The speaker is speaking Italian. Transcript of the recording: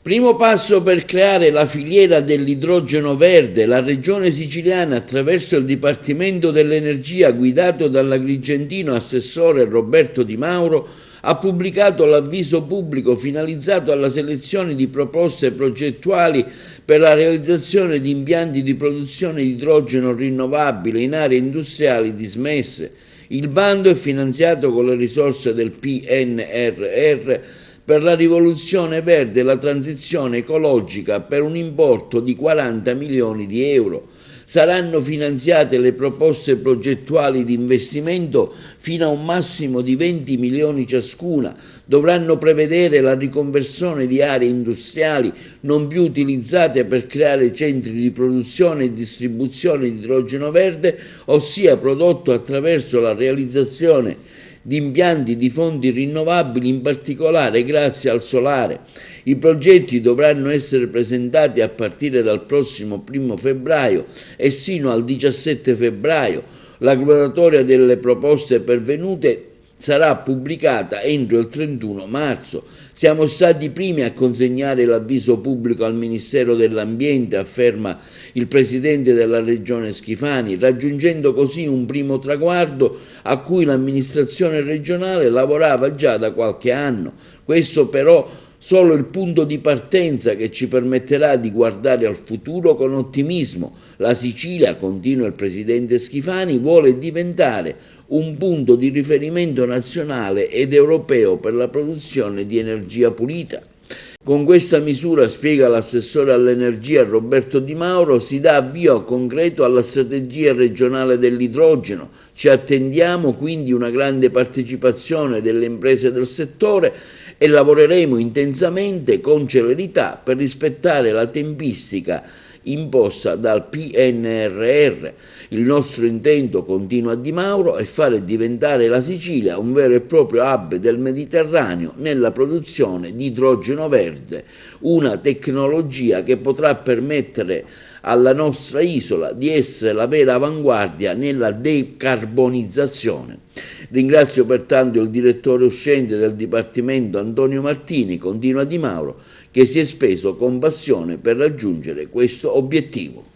Primo passo per creare la filiera dell'idrogeno verde. La regione siciliana, attraverso il Dipartimento dell'Energia guidato dall'agrigentino assessore Roberto Di Mauro, ha pubblicato l'avviso pubblico finalizzato alla selezione di proposte progettuali per la realizzazione di impianti di produzione di idrogeno rinnovabile in aree industriali dismesse. Il bando è finanziato con le risorse del PNRR per la rivoluzione verde e la transizione ecologica per un importo di 40 milioni di euro. Saranno finanziate le proposte progettuali di investimento fino a un massimo di 20 milioni ciascuna. Dovranno prevedere la riconversione di aree industriali non più utilizzate per creare centri di produzione e distribuzione di idrogeno verde, ossia prodotto attraverso la realizzazione di impianti di fonti rinnovabili, in particolare grazie al solare. I progetti dovranno essere presentati a partire dal prossimo 1 febbraio e sino al 17 febbraio. La graduatoria delle proposte pervenute sarà pubblicata entro il 31 marzo. Siamo stati i primi a consegnare l'avviso pubblico al Ministero dell'Ambiente, afferma il presidente della regione Schifani, raggiungendo così un primo traguardo a cui l'amministrazione regionale lavorava già da qualche anno. Questo però solo il punto di partenza che ci permetterà di guardare al futuro con ottimismo. La Sicilia, continua il presidente Schifani, vuole diventare un punto di riferimento nazionale ed europeo per la produzione di energia pulita. Con questa misura, spiega l'assessore all'energia Roberto Di Mauro, si dà avvio concreto alla strategia regionale dell'idrogeno. Ci attendiamo quindi una grande partecipazione delle imprese del settore e lavoreremo intensamente con celerità per rispettare la tempistica imposta dal PNRR. Il nostro intento, continua Di Mauro, è fare diventare la Sicilia un vero e proprio hub del Mediterraneo nella produzione di idrogeno verde, una tecnologia che potrà permettere alla nostra isola di essere la vera avanguardia nella decarbonizzazione. Ringrazio pertanto il direttore uscente del Dipartimento Antonio Martini, continua Di Mauro, che si è speso con passione per raggiungere questo obiettivo.